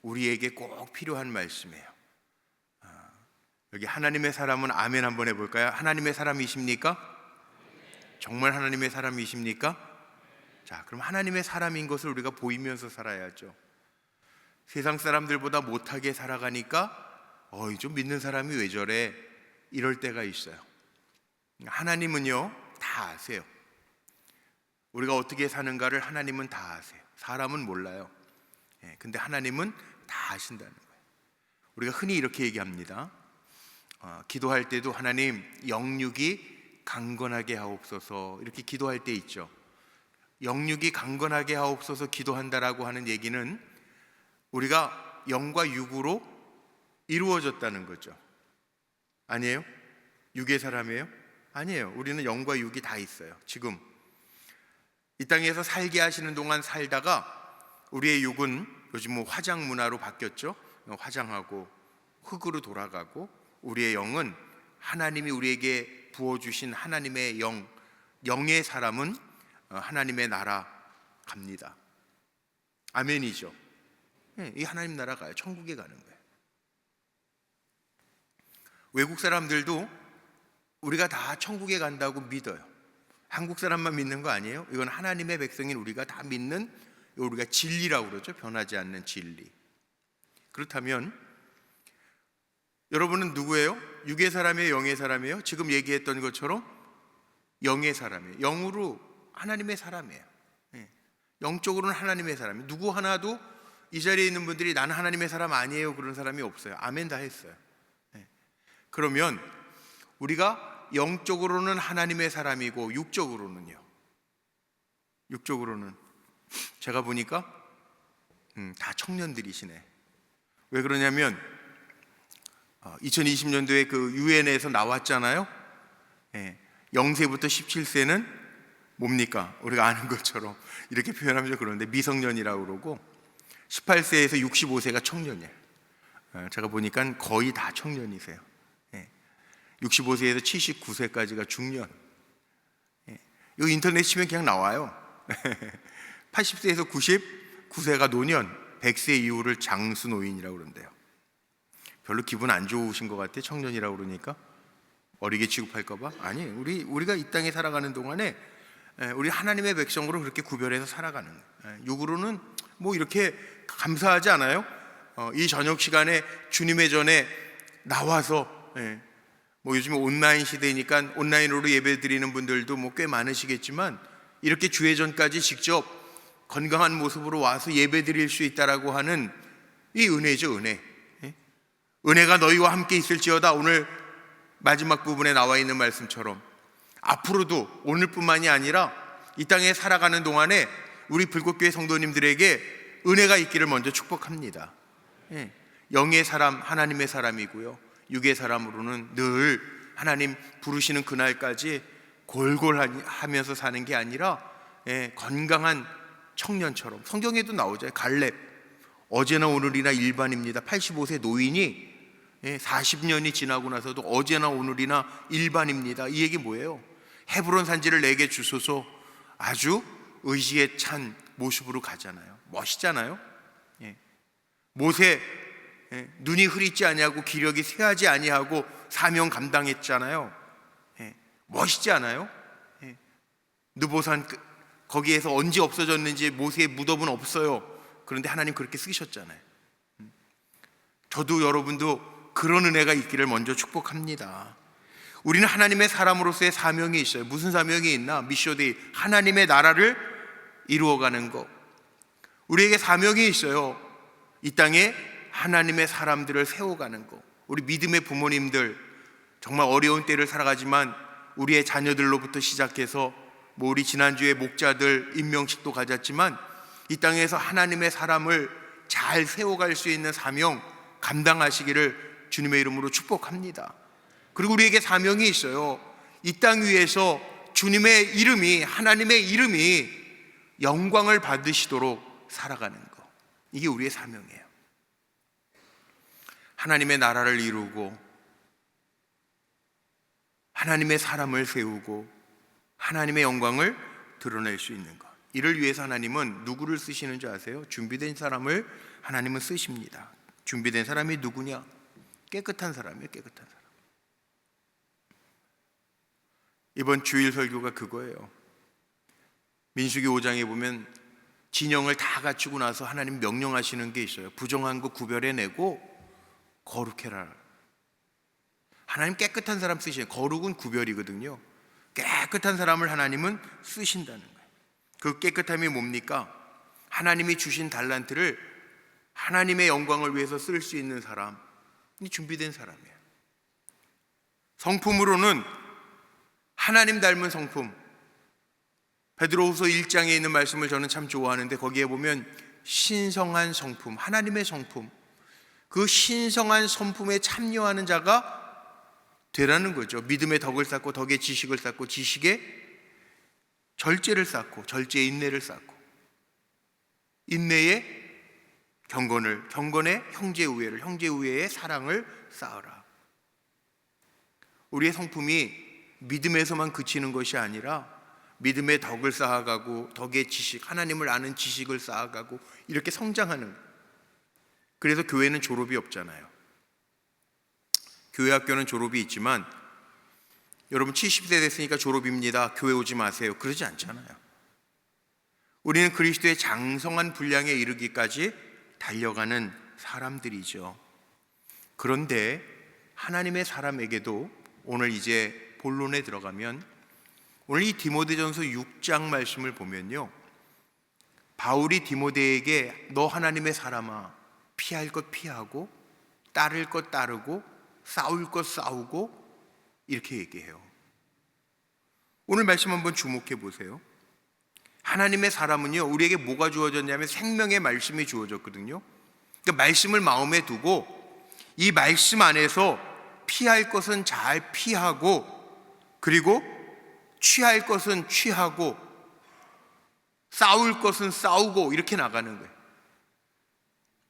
우리에게 꼭 필요한 말씀이에요. 여기 하나님의 사람은 아멘 한번 해볼까요? 하나님의 사람이십니까? 정말 하나님의 사람이십니까? 자, 그럼 하나님의 사람인 것을 우리가 보이면서 살아야죠. 세상 사람들보다 못하게 살아가니까 좀 믿는 사람이 왜 저래? 이럴 때가 있어요. 하나님은요 다 아세요. 우리가 어떻게 사는가를 하나님은 다 아세요. 사람은 몰라요. 근데 하나님은 다 아신다는 거예요. 우리가 흔히 이렇게 얘기합니다. 기도할 때도 하나님 영육이 강건하게 하옵소서 이렇게 기도할 때 있죠. 영육이 강건하게 하옵소서 기도한다라고 하는 얘기는 우리가 영과 육으로 이루어졌다는 거죠. 아니에요? 육의 사람이에요? 아니에요. 우리는 영과 육이 다 있어요. 지금 이 땅에서 살게 하시는 동안 살다가 우리의 육은 요즘 화장 문화로 바뀌었죠. 화장하고 흙으로 돌아가고, 우리의 영은 하나님이 우리에게 부어주신 하나님의 영의 사람은 하나님의 나라 갑니다. 아멘이죠. 이 하나님 나라 가요. 천국에 가는 거예요. 외국 사람들도 우리가 다 천국에 간다고 믿어요. 한국 사람만 믿는 거 아니에요. 이건 하나님의 백성인 우리가 다 믿는, 우리가 진리라고 그러죠. 변하지 않는 진리. 그렇다면 여러분은 누구예요? 육의 사람이에요? 영의 사람이에요? 지금 얘기했던 것처럼 영의 사람이에요. 영으로 하나님의 사람이에요. 영적으로는 하나님의 사람이에요. 누구 하나도 이 자리에 있는 분들이 나는 하나님의 사람 아니에요 그런 사람이 없어요. 아멘 다 했어요. 그러면 우리가 영적으로는 하나님의 사람이고 육적으로는요? 육적으로는 제가 보니까 다 청년들이시네. 왜 그러냐면 2020년도에 그 유엔에서 나왔잖아요. 0세부터 17세는 뭡니까? 우리가 아는 것처럼 이렇게 표현하면 좀 그런데 미성년이라고 그러고 18세에서 65세가 청년이에요. 제가 보니까 거의 다 청년이세요. 65세에서 79세까지가 중년. 이거 인터넷 치면 그냥 나와요. 80세에서 99세가 노년, 100세 이후를 장수노인이라고 그러는데요. 별로 기분 안 좋으신 것 같아. 청년이라고 그러니까 어리게 취급할까 봐. 아니, 우리가 이 땅에 살아가는 동안에 우리 하나님의 백성으로 그렇게 구별해서 살아가는 거예요. 육으로는 뭐 이렇게 감사하지 않아요? 이 저녁 시간에 주님의 전에 나와서 뭐 요즘 온라인 시대니까 온라인으로 예배 드리는 분들도 뭐 꽤 많으시겠지만 이렇게 주의 전까지 직접 건강한 모습으로 와서 예배 드릴 수 있다라고 하는 이 은혜죠, 은혜. 은혜가 너희와 함께 있을지어다. 오늘 마지막 부분에 나와 있는 말씀처럼 앞으로도 오늘뿐만이 아니라 이 땅에 살아가는 동안에 우리 불꽃교회 성도님들에게 은혜가 있기를 먼저 축복합니다. 영의 사람 하나님의 사람이고요, 육의 사람으로는 늘 하나님 부르시는 그날까지 골골하면서 사는 게 아니라 건강한 청년처럼. 성경에도 나오죠. 갈렙 어제나 오늘이나 일반입니다. 85세 노인이 40년이 지나고 나서도 어제나 오늘이나 일반입니다. 이 얘기 뭐예요? 헤브론 산지를 내게 주소서. 아주 의지에 찬 모습으로 가잖아요. 멋있잖아요. 모세 눈이 흐리지 아니하고 기력이 쇠하지 아니하고 사명 감당했잖아요. 멋있지 않아요? 느보산 거기에서 언제 없어졌는지 모세의 무덤은 없어요. 그런데 하나님 그렇게 쓰셨잖아요. 저도 여러분도 그런 은혜가 있기를 먼저 축복합니다. 우리는 하나님의 사람으로서의 사명이 있어요. 무슨 사명이 있나? 미쇼데이, 하나님의 나라를 이루어가는 것. 우리에게 사명이 있어요. 이 땅에 하나님의 사람들을 세워가는 것. 우리 믿음의 부모님들 정말 어려운 때를 살아가지만 우리의 자녀들로부터 시작해서 뭐 우리 지난주에 목자들 임명식도 가졌지만 이 땅에서 하나님의 사람을 잘 세워갈 수 있는 사명 감당하시기를 주님의 이름으로 축복합니다. 그리고 우리에게 사명이 있어요. 이 땅 위에서 주님의 이름이, 하나님의 이름이 영광을 받으시도록 살아가는 것. 이게 우리의 사명이에요. 하나님의 나라를 이루고 하나님의 사람을 세우고 하나님의 영광을 드러낼 수 있는 것. 이를 위해서 하나님은 누구를 쓰시는 줄 아세요? 준비된 사람을 하나님은 쓰십니다. 준비된 사람이 누구냐? 깨끗한 사람이에요. 깨끗한 사람. 이번 주일 설교가 그거예요. 민수기 5장에 보면 진영을 다 갖추고 나서 하나님 명령하시는 게 있어요. 부정한 거 구별해내고 거룩해라. 하나님 깨끗한 사람 쓰시는, 거룩은 구별이거든요. 깨끗한 사람을 하나님은 쓰신다는 거예요. 그 깨끗함이 뭡니까? 하나님이 주신 달란트를 하나님의 영광을 위해서 쓸 수 있는 사람이 준비된 사람이에요. 성품으로는 하나님 닮은 성품, 베드로후서 1장에 있는 말씀을 저는 참 좋아하는데 거기에 보면 신성한 성품, 하나님의 성품, 그 신성한 성품에 참여하는 자가 되라는 거죠. 믿음의 덕을 쌓고 덕의 지식을 쌓고 지식의 절제를 쌓고 절제의 인내를 쌓고 인내의 경건을, 경건의 형제우애를, 형제우애의 사랑을 쌓으라. 우리의 성품이 믿음에서만 그치는 것이 아니라 믿음의 덕을 쌓아가고 덕의 지식, 하나님을 아는 지식을 쌓아가고 이렇게 성장하는. 그래서 교회는 졸업이 없잖아요. 교회 학교는 졸업이 있지만 여러분 70세 됐으니까 졸업입니다, 교회 오지 마세요, 그러지 않잖아요. 우리는 그리스도의 장성한 분량에 이르기까지 달려가는 사람들이죠. 그런데 하나님의 사람에게도 오늘 이제 본론에 들어가면 오늘 이 디모데전서 6장 말씀을 보면요, 바울이 디모데에게 너 하나님의 사람아, 피할 것 피하고 따를 것 따르고 싸울 것 싸우고 이렇게 얘기해요. 오늘 말씀 한번 주목해 보세요. 하나님의 사람은요, 우리에게 뭐가 주어졌냐면 생명의 말씀이 주어졌거든요. 그러니까 말씀을 마음에 두고 이 말씀 안에서 피할 것은 잘 피하고 그리고 취할 것은 취하고 싸울 것은 싸우고 이렇게 나가는 거예요.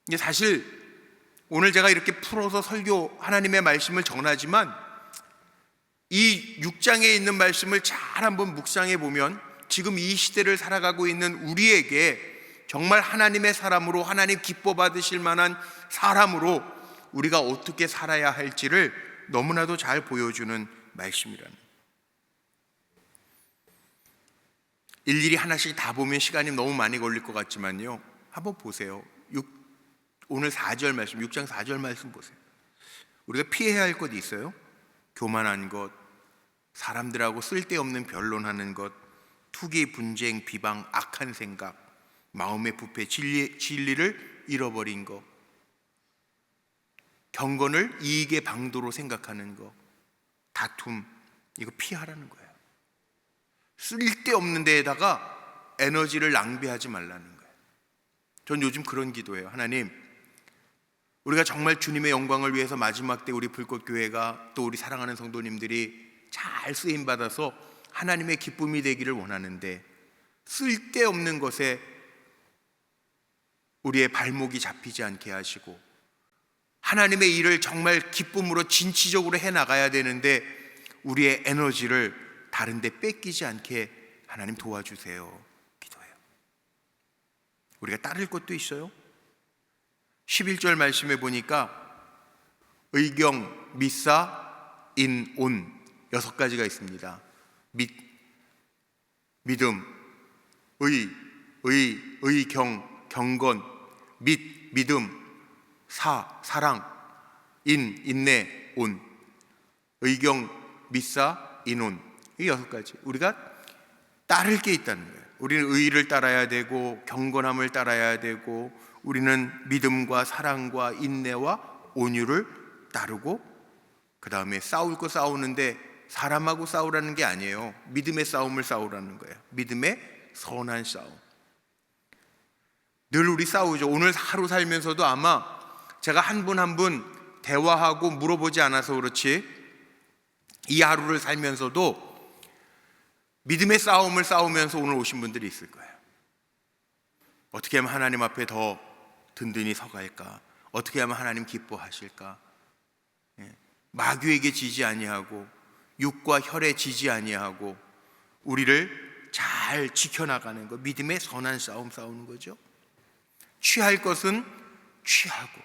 이게 사실 오늘 제가 이렇게 풀어서 설교 하나님의 말씀을 전하지만 이 6장에 있는 말씀을 잘 한번 묵상해 보면 지금 이 시대를 살아가고 있는 우리에게 정말 하나님의 사람으로, 하나님 기뻐 받으실 만한 사람으로 우리가 어떻게 살아야 할지를 너무나도 잘 보여주는 말씀이라는. 일일이 하나씩 다 보면 시간이 너무 많이 걸릴 것 같지만요, 한번 보세요. 오늘 4절 말씀, 6장 4절 말씀 보세요. 우리가 피해야 할 것이 있어요. 교만한 것, 사람들하고 쓸데없는 변론하는 것, 투기, 분쟁, 비방, 악한 생각, 마음의 부패, 진리를 잃어버린 것, 경건을 이익의 방도로 생각하는 것, 다툼, 이거 피하라는 거예요. 쓸데없는 데에다가 에너지를 낭비하지 말라는 거예요. 전 요즘 그런 기도해요. 하나님, 우리가 정말 주님의 영광을 위해서 마지막 때 우리 불꽃교회가 또 우리 사랑하는 성도님들이 잘 쓰임받아서 하나님의 기쁨이 되기를 원하는데 쓸데없는 것에 우리의 발목이 잡히지 않게 하시고 하나님의 일을 정말 기쁨으로 진취적으로 해나가야 되는데 우리의 에너지를 다른 데 뺏기지 않게 하나님 도와주세요. 기도해요. 우리가 따를 것도 있어요. 11절 말씀에 보니까 의경, 미사, 인, 온 6가지가 있습니다. 믿음, 의경, 경건, 믿음, 사랑, 인내, 온. 의경, 미사, 인온. 이 6가지. 우리가 따를 게 있다는 거예요. 우리는 의를 따라야 되고 경건함을 따라야 되고 우리는 믿음과 사랑과 인내와 온유를 따르고 그 다음에 싸울 거 싸우는데 사람하고 싸우라는 게 아니에요. 믿음의 싸움을 싸우라는 거예요. 믿음의 선한 싸움. 늘 우리 싸우죠. 오늘 하루 살면서도 아마 제가 한 분 한 분 대화하고 물어보지 않아서 그렇지 이 하루를 살면서도 믿음의 싸움을 싸우면서 오늘 오신 분들이 있을 거예요. 어떻게 하면 하나님 앞에 더 든든히 서갈까? 어떻게 하면 하나님 기뻐하실까? 마귀에게 지지 아니하고 육과 혈에 지지 아니하고 우리를 잘 지켜나가는 거, 믿음의 선한 싸움 싸우는 거죠. 취할 것은 취하고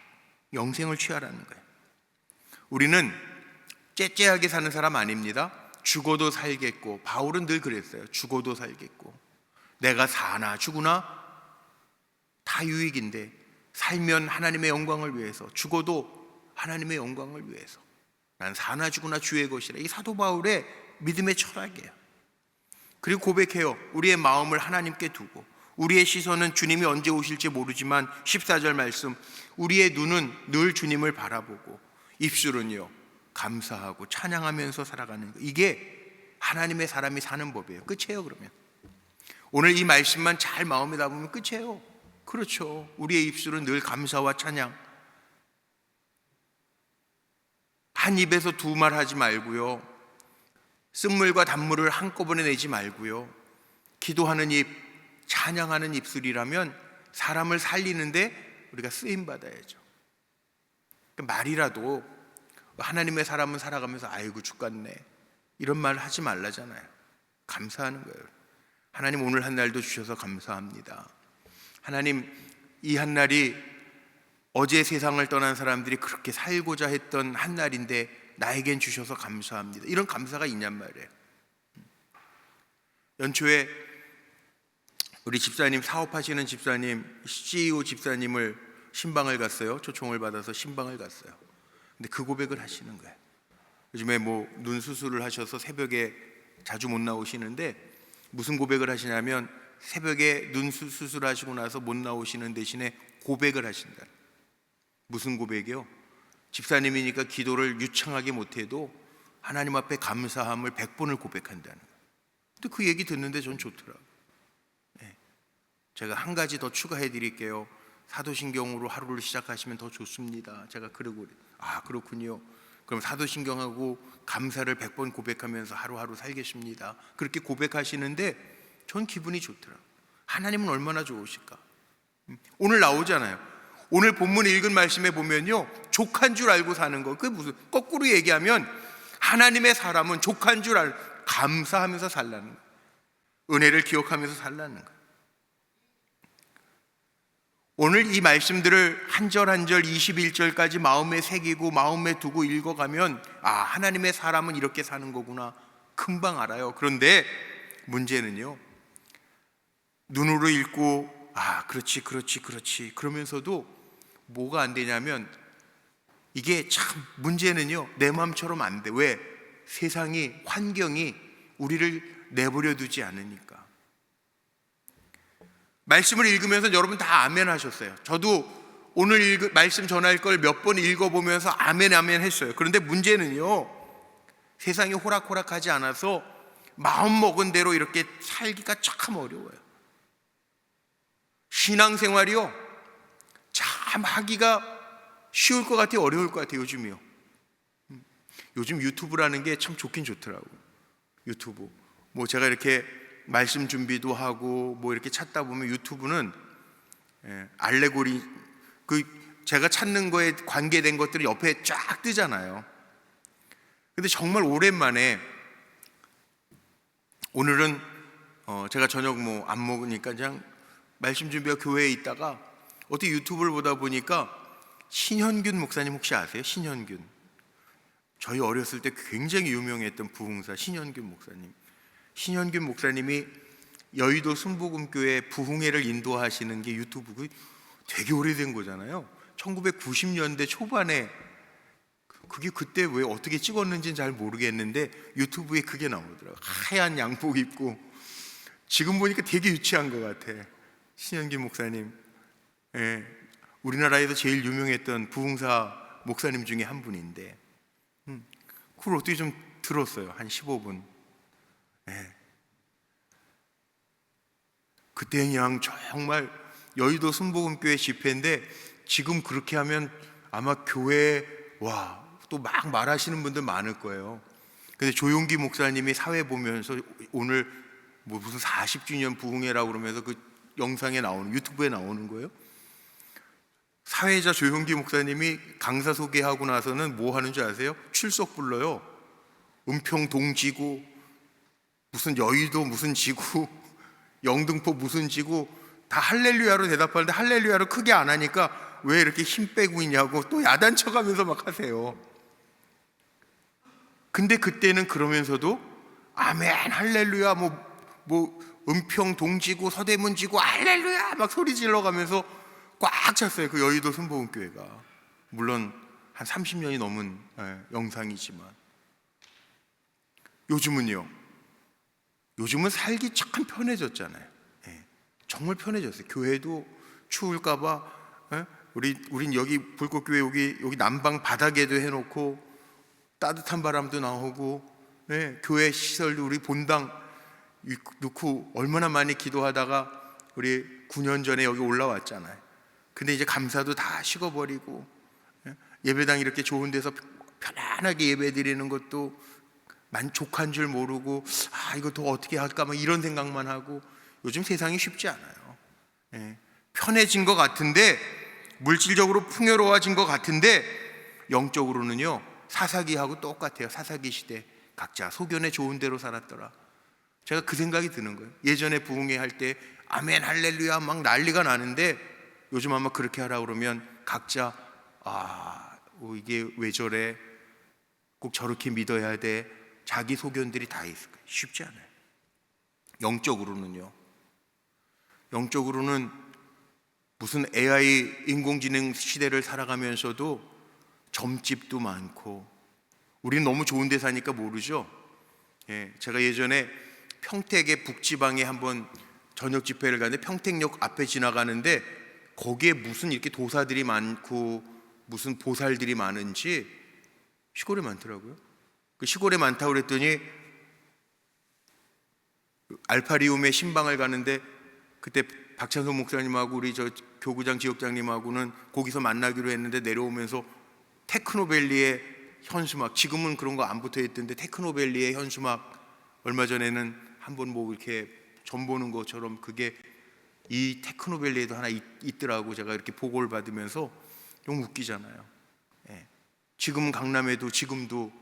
영생을 취하라는 거예요. 우리는 째째하게 사는 사람 아닙니다. 죽어도 살겠고, 바울은 늘 그랬어요. 죽어도 살겠고, 내가 사나 죽으나 다 유익인데, 살면 하나님의 영광을 위해서, 죽어도 하나님의 영광을 위해서, 난 사나 죽으나 주의 것이라. 이 사도 바울의 믿음의 철학이에요. 그리고 고백해요. 우리의 마음을 하나님께 두고, 우리의 시선은 주님이 언제 오실지 모르지만 14절 말씀, 우리의 눈은 늘 주님을 바라보고 입술은요 감사하고 찬양하면서 살아가는 거. 이게 하나님의 사람이 사는 법이에요. 끝이에요. 그러면 오늘 이 말씀만 잘 마음에 담으면 끝이에요. 그렇죠. 우리의 입술은 늘 감사와 찬양. 한 입에서 두 말 하지 말고요, 쓴물과 단물을 한꺼번에 내지 말고요, 기도하는 입, 찬양하는 입술이라면 사람을 살리는데 우리가 쓰임받아야죠. 그러니까 말이라도 하나님의 사람은 살아가면서 아이고 죽겠네 이런 말 하지 말라잖아요. 감사하는 거예요. 하나님 오늘 한 날도 주셔서 감사합니다. 하나님 이 한 날이 어제 세상을 떠난 사람들이 그렇게 살고자 했던 한 날인데 나에겐 주셔서 감사합니다. 이런 감사가 있냔 말이에요. 연초에 우리 집사님, 사업하시는 집사님, CEO 집사님을 신방을 갔어요. 초청을 받아서 신방을 갔어요. 근데 그 고백을 하시는 거예요. 요즘에 뭐 눈 수술을 하셔서 새벽에 자주 못 나오시는데 무슨 고백을 하시냐면 새벽에 눈 수술하시고 나서 못 나오시는 대신에 고백을 하신다. 무슨 고백이요? 집사님이니까 기도를 유창하게 못해도 하나님 앞에 감사함을 100번을 고백한다는 거예요. 근데 그 얘기 듣는데 전 좋더라고요. 제가 한 가지 더 추가해 드릴게요. 사도신경으로 하루를 시작하시면 더 좋습니다. 제가 그러고, 아 그렇군요. 그럼 사도신경하고 감사를 100번 고백하면서 하루하루 살겠습니다. 그렇게 고백하시는데 전 기분이 좋더라고요. 하나님은 얼마나 좋으실까. 오늘 나오잖아요. 오늘 본문 읽은 말씀에 보면요, 족한 줄 알고 사는 거, 그 무슨 거꾸로 얘기하면 하나님의 사람은 족한 줄 알고 감사하면서 살라는 거예요. 은혜를 기억하면서 살라는 거예요. 오늘 이 말씀들을 한 절 한 절 21절까지 마음에 새기고 마음에 두고 읽어가면 아, 하나님의 사람은 이렇게 사는 거구나 금방 알아요. 그런데 문제는요, 눈으로 읽고 아 그렇지 그러면서도 뭐가 안 되냐면 이게 참 문제는요, 내 마음처럼 안 돼. 왜? 세상이, 환경이 우리를 내버려 두지 않으니까. 말씀을 읽으면서 여러분 다 아멘 하셨어요. 저도 오늘 말씀 전할 걸 몇 번 읽어보면서 아멘 했어요. 그런데 문제는요, 세상이 호락호락하지 않아서 마음 먹은 대로 이렇게 살기가 참 어려워요. 신앙생활이요 참 하기가 쉬울 것 같아요, 어려울 것 같아요, 요즘이요. 요즘 유튜브라는 게 참 좋긴 좋더라고요. 유튜브 뭐 제가 이렇게 말씀 준비도 하고 뭐 이렇게 찾다 보면 유튜브는 알레고리, 그 제가 찾는 거에 관계된 것들이 옆에 쫙 뜨잖아요. 근데 정말 오랜만에 오늘은 제가 저녁 뭐 안 먹으니까 그냥 말씀 준비하고 교회에 있다가 어떻게 유튜브를 보다 보니까 신현균 목사님 혹시 아세요? 신현균, 저희 어렸을 때 굉장히 유명했던 부흥사 신현균 목사님. 신현균 목사님이 여의도 순복음교회 부흥회를 인도하시는 게 유튜브 되게 오래된 거잖아요. 1990년대 초반에. 그게 그때 왜 어떻게 찍었는지는 잘 모르겠는데 유튜브에 그게 나오더라고요. 하얀 양복 입고. 지금 보니까 되게 유치한 것 같아. 신현균 목사님, 우리나라에서 제일 유명했던 부흥사 목사님 중에 한 분인데 그걸 어떻게 좀 들었어요. 한 15분. 그때 그냥 정말 여의도 순복음교회 집회인데 지금 그렇게 하면 아마 교회에 와 또 막 말하시는 분들 많을 거예요. 근데 조용기 목사님이 사회 보면서 오늘 뭐 무슨 40주년 부흥회라고 그러면서 그 영상에 나오는, 유튜브에 나오는 거예요. 사회자 조용기 목사님이 강사 소개하고 나서는 뭐 하는 줄 아세요? 출석 불러요. 은평 동지고 무슨 여의도 무슨 지구, 영등포 무슨 지구 다 할렐루야로 대답하는데 할렐루야로 크게 안 하니까 왜 이렇게 힘 빼고 있냐고 또 야단쳐가면서 막 하세요. 근데 그때는 그러면서도 아멘 할렐루야 뭐 은평 동지구 서대문지구 할렐루야 막 소리 질러가면서 꽉 찼어요. 그 여의도 순복음교회가. 물론 한 30년이 넘은 영상이지만 요즘은 살기 참 편해졌잖아요. 정말 편해졌어요. 교회도 추울까봐 우린 여기 불꽃교회 여기 난방 바닥에도 해놓고 따뜻한 바람도 나오고 교회 시설도 우리 본당 넣고 얼마나 많이 기도하다가 우리 9년 전에 여기 올라왔잖아요. 근데 이제 감사도 다 식어버리고 예배당 이렇게 좋은 데서 편안하게 예배 드리는 것도 만족한 줄 모르고 이거 더 어떻게 할까 막 이런 생각만 하고 요즘 세상이 쉽지 않아요. 편해진 것 같은데 물질적으로 풍요로워진 것 같은데 영적으로는요 사사기하고 똑같아요. 사사기 시대 각자 소견에 좋은 대로 살았더라. 제가 그 생각이 드는 거예요. 예전에 부흥회 할 때 아멘 할렐루야 막 난리가 나는데 요즘 아마 그렇게 하라 그러면 각자 이게 왜 저래 꼭 저렇게 믿어야 돼 자기 소견들이 다 있을 거예요. 쉽지 않아요. 영적으로는 무슨 AI 인공지능 시대를 살아가면서도 점집도 많고 우리는 너무 좋은 데 사니까 모르죠. 제가 예전에 평택의 북지방에 한번 저녁 집회를 가는데 평택역 앞에 지나가는데 거기에 무슨 이렇게 도사들이 많고 무슨 보살들이 많은지 시골에 많더라고요. 그 시골에 많다고 그랬더니 알파리움의 신방을 가는데 그때 박찬성 목사님하고 우리 저 교구장 지역장님하고는 거기서 만나기로 했는데 내려오면서 테크노밸리의 현수막, 지금은 그런 거 안 붙어 있던데 테크노밸리의 현수막 얼마 전에는 한번 뭐 이렇게 전 보는 것처럼 그게 이 테크노밸리에도 하나 있더라고. 제가 이렇게 보고를 받으면서 좀 웃기잖아요. 지금은 강남에도 지금도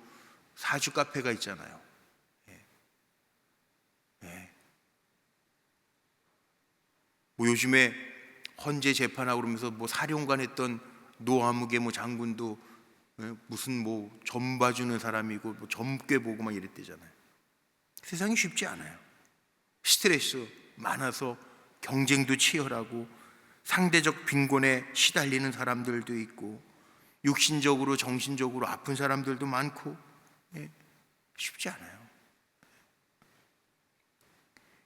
사주 카페가 있잖아요. 뭐 요즘에 헌재 재판하고 그러면서 뭐 사령관 했던 노아무개 뭐 장군도 무슨 뭐 점 봐주는 사람이고 뭐 점괘 보고 막 이랬대잖아요. 세상이 쉽지 않아요. 스트레스 많아서 경쟁도 치열하고 상대적 빈곤에 시달리는 사람들도 있고 육신적으로 정신적으로 아픈 사람들도 많고 쉽지 않아요.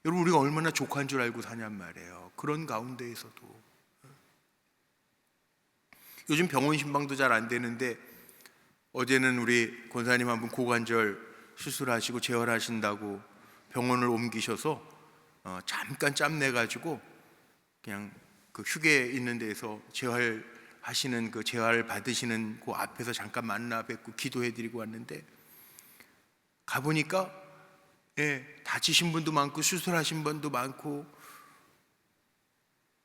여러분 우리가 얼마나 족한 줄 알고 사냔 말이에요. 그런 가운데에서도 요즘 병원 신방도 잘 안 되는데 어제는 우리 권사님 한 분 고관절 수술하시고 재활하신다고 병원을 옮기셔서 잠깐 짬내가지고 그냥 그 휴게 있는 데서 재활하시는 그 재활 받으시는 그 앞에서 잠깐 만나 뵙고 기도해드리고 왔는데 가보니까 다치신 분도 많고 수술하신 분도 많고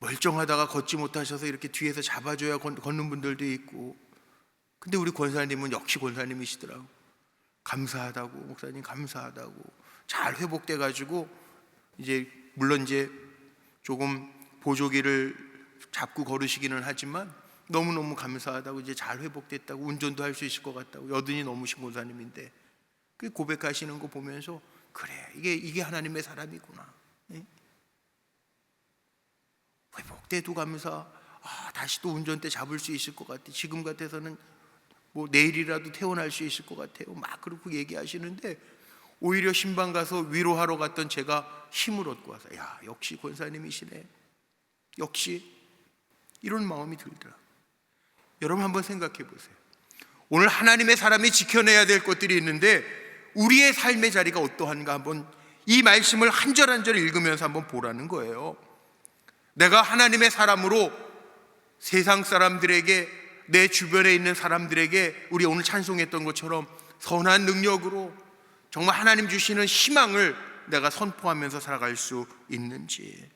멀쩡하다가 걷지 못하셔서 이렇게 뒤에서 잡아줘야 걷는 분들도 있고 근데 우리 권사님은 역시 권사님이시더라고. 감사하다고 목사님 감사하다고 잘 회복돼 가지고 이제 물론 이제 조금 보조기를 잡고 걸으시기는 하지만 너무너무 감사하다고 이제 잘 회복됐다고 운전도 할 수 있을 것 같다고 여든이 넘으신 권사님인데 그 고백하시는 거 보면서 그래 이게 하나님의 사람이구나. 회복돼도 감사. 다시 또 운전대 잡을 수 있을 것 같아. 지금 같아서는 뭐 내일이라도 태어날 수 있을 것 같아요. 막 그렇게 얘기하시는데 오히려 신방 가서 위로하러 갔던 제가 힘을 얻고 와서 야 역시 권사님이시네. 역시 이런 마음이 들더라. 여러분 한번 생각해 보세요. 오늘 하나님의 사람이 지켜내야 될 것들이 있는데 우리의 삶의 자리가 어떠한가 한번 이 말씀을 한 절 한 절 읽으면서 한번 보라는 거예요. 내가 하나님의 사람으로 세상 사람들에게 내 주변에 있는 사람들에게 우리 오늘 찬송했던 것처럼 선한 능력으로 정말 하나님 주시는 희망을 내가 선포하면서 살아갈 수 있는지.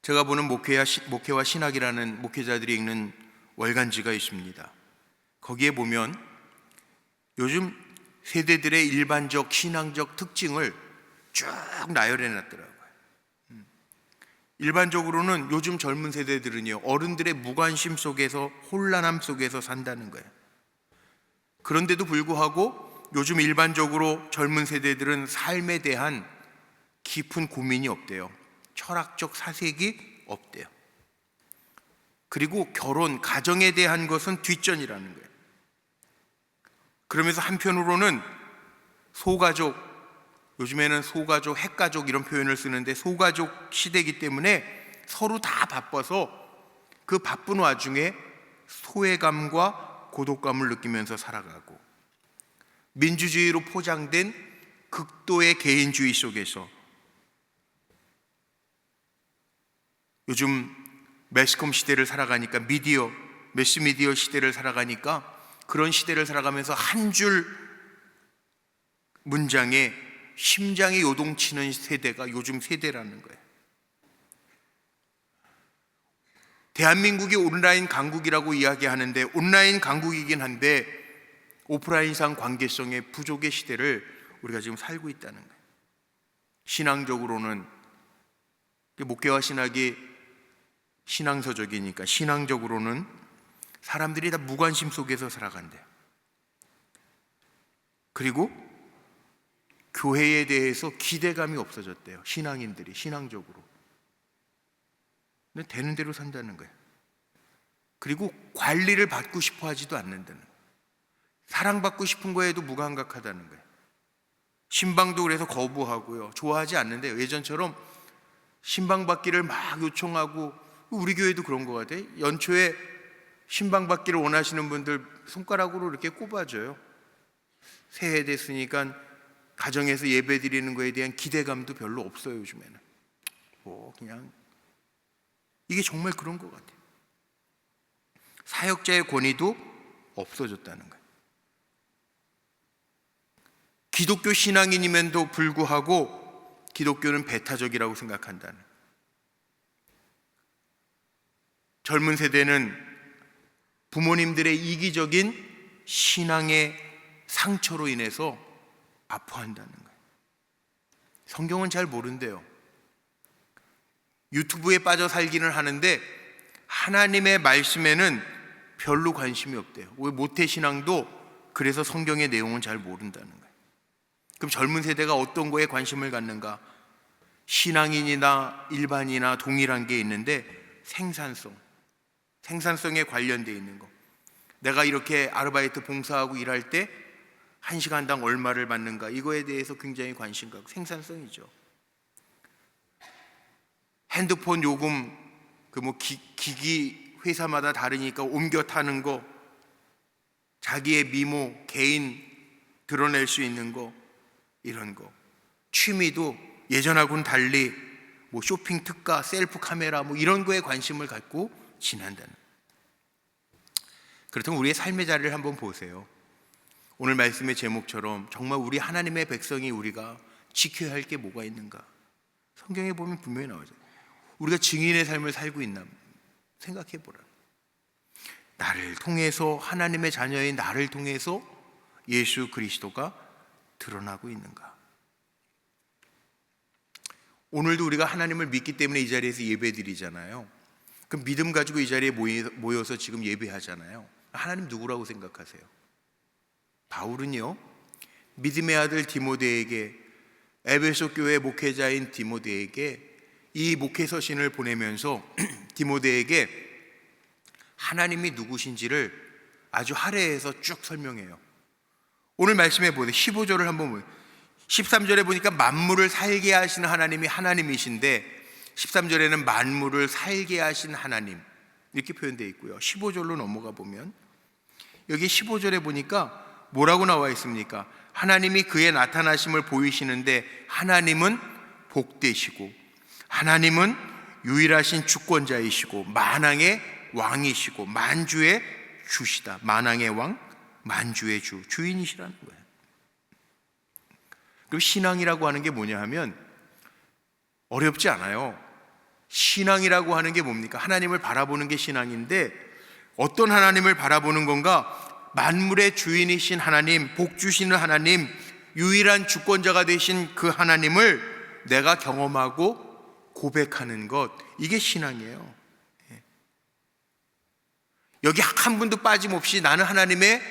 제가 보는 목회와 신학이라는 목회자들이 읽는 월간지가 있습니다. 거기에 보면 요즘 세대들의 일반적 신앙적 특징을 쭉 나열해 놨더라고요. 일반적으로는 요즘 젊은 세대들은요, 어른들의 무관심 속에서, 혼란함 속에서 산다는 거예요. 그런데도 불구하고 요즘 일반적으로 젊은 세대들은 삶에 대한 깊은 고민이 없대요. 철학적 사색이 없대요. 그리고 결혼, 가정에 대한 것은 뒷전이라는 거예요. 그러면서 한편으로는 소가족, 요즘에는 소가족, 핵가족 이런 표현을 쓰는데, 소가족 시대이기 때문에 서로 다 바빠서 그 바쁜 와중에 소외감과 고독감을 느끼면서 살아가고, 민주주의로 포장된 극도의 개인주의 속에서 요즘 매스컴 시대를 살아가니까, 매스미디어 시대를 살아가니까, 그런 시대를 살아가면서 한 줄 문장에 심장이 요동치는 세대가 요즘 세대라는 거예요. 대한민국이 온라인 강국이라고 이야기하는데, 온라인 강국이긴 한데 오프라인상 관계성의 부족의 시대를 우리가 지금 살고 있다는 거예요. 신앙적으로는, 목회와 신학이 신앙서적이니까 신앙적으로는 사람들이 다 무관심 속에서 살아간대요. 그리고 교회에 대해서 기대감이 없어졌대요. 신앙인들이 신앙적으로. 근데 되는 대로 산다는 거예요. 그리고 관리를 받고 싶어 하지도 않는다는 거예요. 사랑받고 싶은 거에도 무감각하다는 거예요. 신방도 그래서 거부하고요. 좋아하지 않는데요. 예전처럼 신방 받기를 막 요청하고, 우리 교회도 그런 것 같아요. 연초에 신방 받기를 원하시는 분들 손가락으로 이렇게 꼽아줘요. 새해 됐으니까 가정에서 예배 드리는 거에 대한 기대감도 별로 없어요. 요즘에는 그냥 이게 정말 그런 것 같아요. 사역자의 권위도 없어졌다는 거예요. 기독교 신앙인임에도 불구하고 기독교는 배타적이라고 생각한다는, 젊은 세대는 부모님들의 이기적인 신앙의 상처로 인해서 아파한다는 거예요. 성경은 잘 모른대요. 유튜브에 빠져 살기는 하는데 하나님의 말씀에는 별로 관심이 없대요. 왜 모태신앙도 그래서 성경의 내용은 잘 모른다는 거예요. 그럼 젊은 세대가 어떤 거에 관심을 갖는가? 신앙인이나 일반이나 동일한 게 있는데 생산성에 관련되어 있는 거. 내가 이렇게 아르바이트 봉사하고 일할 때 1시간당 얼마를 받는가, 이거에 대해서 굉장히 관심 갖고, 생산성이죠. 핸드폰 요금, 기기 회사마다 다르니까 옮겨 타는 거, 자기의 미모, 개인 드러낼 수 있는 거, 이런 거. 취미도 예전하고는 달리 쇼핑 특가, 셀프 카메라 이런 거에 관심을 갖고 지낸다는. 그렇다면 우리의 삶의 자리를 한번 보세요. 오늘 말씀의 제목처럼 정말 우리 하나님의 백성이 우리가 지켜야 할 게 뭐가 있는가? 성경에 보면 분명히 나오죠. 우리가 증인의 삶을 살고 있나 생각해 보라. 나를 통해서, 하나님의 자녀인 나를 통해서 예수 그리스도가 드러나고 있는가? 오늘도 우리가 하나님을 믿기 때문에 이 자리에서 예배 드리잖아요. 그럼 믿음 가지고 이 자리에 모여서 지금 예배하잖아요. 하나님 누구라고 생각하세요? 바울은요, 믿음의 아들 디모데에게, 에베소 교회 목회자인 디모데에게 이 목회 서신을 보내면서 디모데에게 하나님이 누구신지를 아주 할애해서 쭉 설명해요. 오늘 말씀해 보세요. 15절을 한번 보세요. 13절에 보니까 만물을 살게 하시는 하나님이 하나님이신데, 13절에는 만물을 살게 하신 하나님 이렇게 표현되어 있고요. 15절로 넘어가 보면 여기 15절에 보니까 뭐라고 나와 있습니까? 하나님이 그의 나타나심을 보이시는데, 하나님은 복되시고 하나님은 유일하신 주권자이시고 만왕의 왕이시고 만주의 주시다. 만왕의 왕, 만주의 주, 주인이시라는 거예요. 그리고 신앙이라고 하는 게 뭐냐 하면 어렵지 않아요. 신앙이라고 하는 게 뭡니까? 하나님을 바라보는 게 신앙인데, 어떤 하나님을 바라보는 건가? 만물의 주인이신 하나님, 복 주시는 하나님, 유일한 주권자가 되신 그 하나님을 내가 경험하고 고백하는 것, 이게 신앙이에요. 여기 한 분도 빠짐없이 나는 하나님의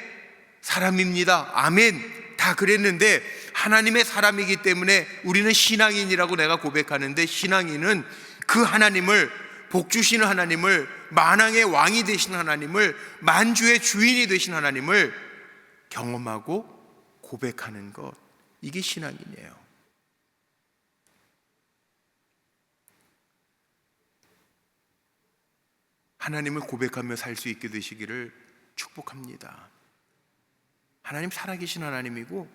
사람입니다, 아멘, 다 그랬는데 하나님의 사람이기 때문에 우리는 신앙인이라고 내가 고백하는데, 신앙인은 그 하나님을, 복 주시는 하나님을, 만왕의 왕이 되신 하나님을, 만주의 주인이 되신 하나님을 경험하고 고백하는 것, 이게 신앙이에요. 하나님을 고백하며 살 수 있게 되시기를 축복합니다. 하나님 살아계신 하나님이고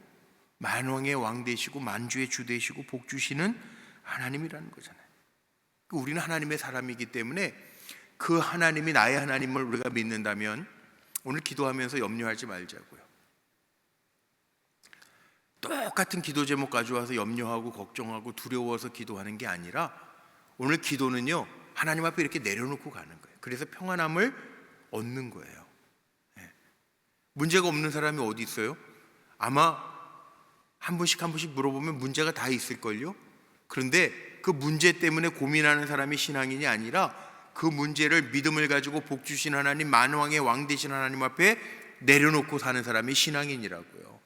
만왕의 왕 되시고 만주의 주 되시고 복 주시는 하나님이라는 거잖아요. 우리는 하나님의 사람이기 때문에 그 하나님이 나의 하나님을 우리가 믿는다면 오늘 기도하면서 염려하지 말자고요. 똑같은 기도 제목 가져와서 염려하고 걱정하고 두려워서 기도하는 게 아니라, 오늘 기도는요, 하나님 앞에 이렇게 내려놓고 가는 거예요. 그래서 평안함을 얻는 거예요. 문제가 없는 사람이 어디 있어요? 아마 한 분씩 물어보면 문제가 다 있을걸요? 그런데 그 문제 때문에 고민하는 사람이 신앙인이 아니라, 그 문제를 믿음을 가지고 복 주신 하나님, 만왕의 왕 되신 하나님 앞에 내려놓고 사는 사람이 신앙인이라고요.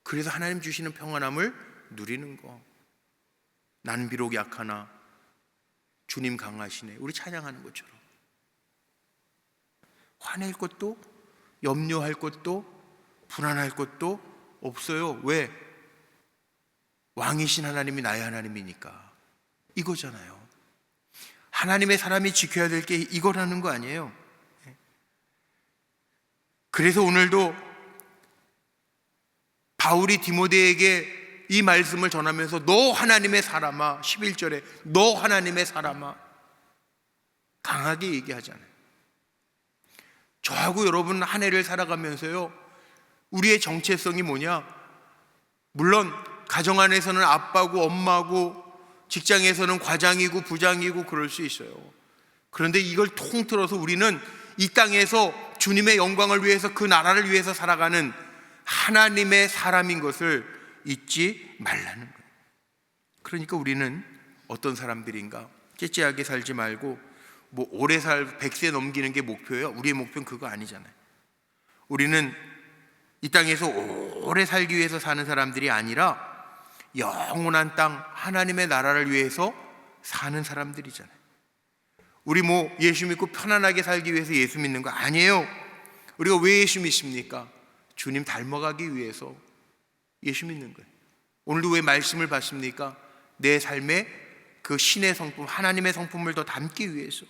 그래서 하나님 주시는 평안함을 누리는 거. 나는 비록 약하나 주님 강하시네, 우리 찬양하는 것처럼 화낼 것도 염려할 것도 불안할 것도 없어요. 왜? 왕이신 하나님이 나의 하나님이니까. 이거잖아요. 하나님의 사람이 지켜야 될 게 이거라는 거 아니에요. 그래서 오늘도 바울이 디모데에게 이 말씀을 전하면서 너 하나님의 사람아, 11절에 너 하나님의 사람아, 강하게 얘기하잖아요. 저하고 여러분 한 해를 살아가면서요, 우리의 정체성이 뭐냐? 물론 가정 안에서는 아빠고 엄마고 직장에서는 과장이고 부장이고 그럴 수 있어요. 그런데 이걸 통틀어서 우리는 이 땅에서 주님의 영광을 위해서, 그 나라를 위해서 살아가는 하나님의 사람인 것을 잊지 말라는 거예요. 그러니까 우리는 어떤 사람들인가? 째째하게 살지 말고 뭐 오래 100세 넘기는 게 목표예요? 우리의 목표는 그거 아니잖아요. 우리는 이 땅에서 오래 살기 위해서 사는 사람들이 아니라 영원한 땅 하나님의 나라를 위해서 사는 사람들이잖아요. 우리 뭐 예수 믿고 편안하게 살기 위해서 예수 믿는 거 아니에요. 우리가 왜 예수 믿습니까? 주님 닮아가기 위해서 예수 믿는 거예요. 오늘도 왜 말씀을 받습니까? 내 삶에 그 신의 성품, 하나님의 성품을 더 담기 위해서.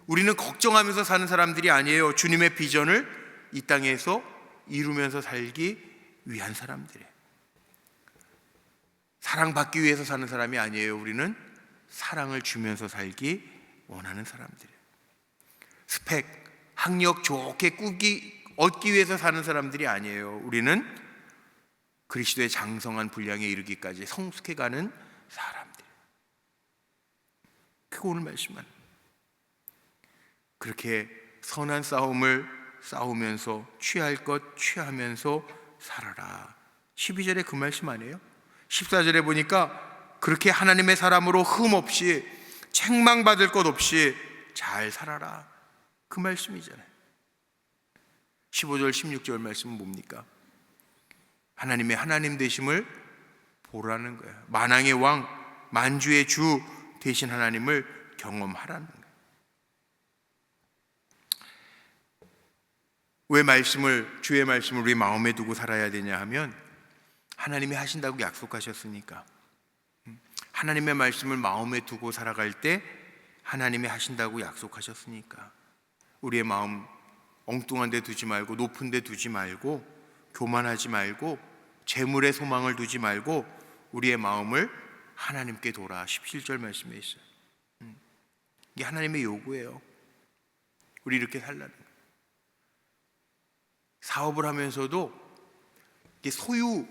우리는 걱정하면서 사는 사람들이 아니에요. 주님의 비전을 이 땅에서 이루면서 살기 위한 사람들이에요. 사랑받기 위해서 사는 사람이 아니에요. 우리는 사랑을 주면서 살기 원하는 사람들이에요. 스펙, 학력 좋게 얻기 위해서 사는 사람들이 아니에요. 우리는 그리스도의 장성한 분량에 이르기까지 성숙해가는 사람들이에요. 그거 오늘 말씀만. 그렇게 선한 싸움을 싸우면서 취할 것 취하면서 살아라. 12절에 그 말씀 아니에요? 14절에 보니까 그렇게 하나님의 사람으로 흠 없이 책망받을 것 없이 잘 살아라, 그 말씀이잖아요. 15절 16절 말씀은 뭡니까? 하나님의 하나님 되심을 보라는 거예요. 만왕의 왕, 만주의 주 되신 하나님을 경험하라는 거예요. 왜 주의 말씀을 우리 마음에 두고 살아야 되냐 하면, 하나님이 하신다고 약속하셨으니까. 하나님의 말씀을 마음에 두고 살아갈 때 하나님이 하신다고 약속하셨으니까. 우리의 마음 엉뚱한 데 두지 말고, 높은 데 두지 말고, 교만하지 말고, 재물의 소망을 두지 말고 우리의 마음을 하나님께 돌아. 17절 말씀에 있어요. 이게 하나님의 요구예요. 우리 이렇게 살라는 거예요. 사업을 하면서도 소유,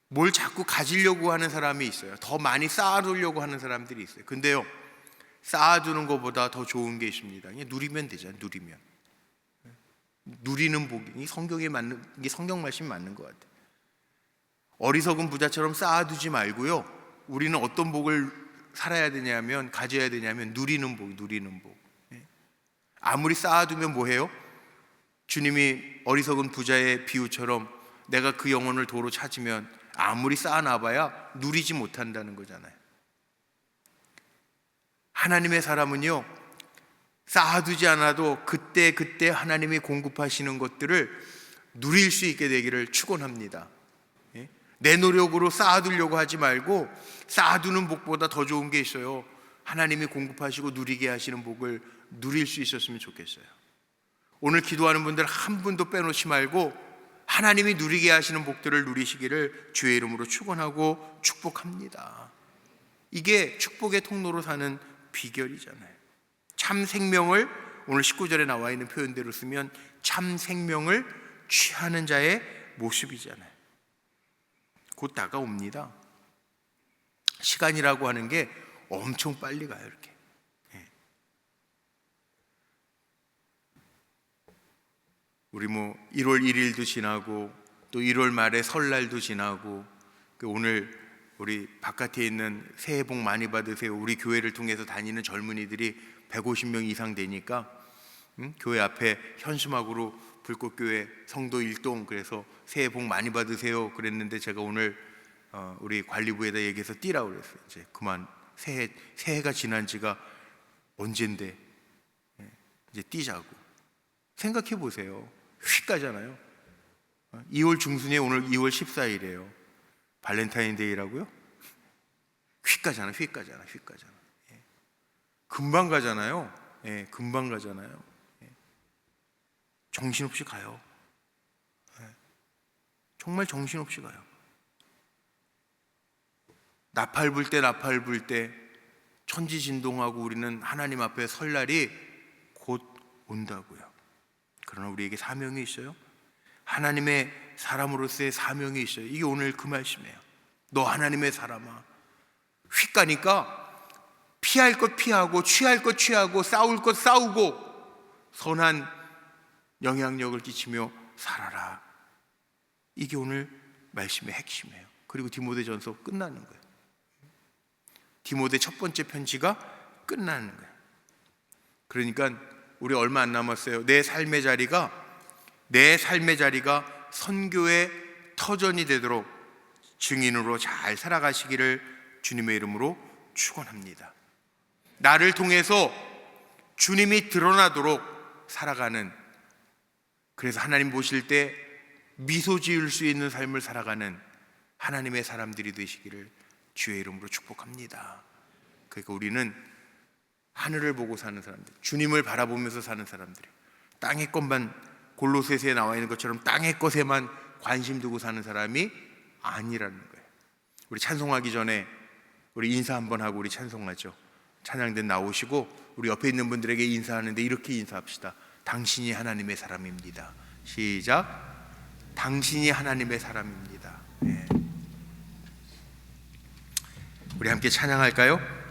뭘 자꾸 가지려고 하는 사람이 있어요. 더 많이 쌓아두려고 하는 사람들이 있어요. 근데요, 쌓아두는 것보다 더 좋은 게 있습니다. 그냥 누리면 되잖아요. 누리면. 누리는 복이, 이 성경에 맞는, 이게 성경 말씀이 맞는 것 같아요. 어리석은 부자처럼 쌓아두지 말고요, 우리는 어떤 복을 살아야 되냐면, 가져야 되냐면 누리는 복, 누리는 복. 아무리 쌓아두면 뭐해요? 주님이 어리석은 부자의 비유처럼 내가 그 영혼을 도로 찾으면 아무리 쌓아놔봐야 누리지 못한다는 거잖아요. 하나님의 사람은요, 쌓아두지 않아도 그때 하나님이 공급하시는 것들을 누릴 수 있게 되기를 축원합니다. 내 노력으로 쌓아두려고 하지 말고, 쌓아두는 복보다 더 좋은 게 있어요. 하나님이 공급하시고 누리게 하시는 복을 누릴 수 있었으면 좋겠어요. 오늘 기도하는 분들 한 분도 빼놓지 말고 하나님이 누리게 하시는 복들을 누리시기를 주의 이름으로 축원하고 축복합니다. 이게 축복의 통로로 사는 비결이잖아요. 참 생명을, 오늘 19절에 나와 있는 표현대로 쓰면 참 생명을 취하는 자의 모습이잖아요. 곧 다가옵니다. 시간이라고 하는 게 엄청 빨리 가요. 이렇게 우리 1월 1일도 지나고 또 1월 말에 설날도 지나고, 오늘 우리 바깥에 있는 새해 복 많이 받으세요, 우리 교회를 통해서 다니는 젊은이들이 150명 이상 되니까 교회 앞에 현수막으로 불꽃교회 성도 1동, 그래서 새해 복 많이 받으세요 그랬는데, 제가 오늘 우리 관리부에다 얘기해서 뛰라고 그랬어요. 이제 그만, 새해가 지난 지가 언젠데 이제 뛰자고. 생각해 보세요. 휙 가잖아요. 2월 중순에 오늘 2월 14일이에요. 발렌타인데이라고요? 휙 가잖아, 휙 가잖아, 휙 가잖아. 금방 가잖아요. 금방 가잖아요. 정신없이 가요. 정말 정신없이 가요. 나팔 불 때 천지진동하고 우리는 하나님 앞에 설 날이 곧 온다고요. 그러나 우리에게 사명이 있어요. 하나님의 사람으로서의 사명이 있어요. 이게 오늘 그 말씀이에요. 너 하나님의 사람아, 휙 가니까 피할 것 피하고 취할 것 취하고 싸울 것 싸우고 선한 영향력을 끼치며 살아라. 이게 오늘 말씀의 핵심이에요. 그리고 디모데전서 끝나는 거예요. 디모데 첫 번째 편지가 끝나는 거예요. 그러니까 우리 얼마 안 남았어요. 내 삶의 자리가 선교의 터전이 되도록 증인으로 잘 살아가시기를 주님의 이름으로 축원합니다. 나를 통해서 주님이 드러나도록 살아가는, 그래서 하나님 보실 때 미소 지을 수 있는 삶을 살아가는 하나님의 사람들이 되시기를 주의 이름으로 축복합니다. 그러니까 우리는 하늘을 보고 사는 사람들, 주님을 바라보면서 사는 사람들이, 땅의 것만, 골로새서에 나와 있는 것처럼 땅의 것에만 관심 두고 사는 사람이 아니라는 거예요. 우리 찬송하기 전에 우리 인사 한번 하고 우리 찬송하죠. 찬양대 나오시고 우리 옆에 있는 분들에게 인사하는데 이렇게 인사합시다. 당신이 하나님의 사람입니다. 시작. 당신이 하나님의 사람입니다. 우리 함께 찬양할까요?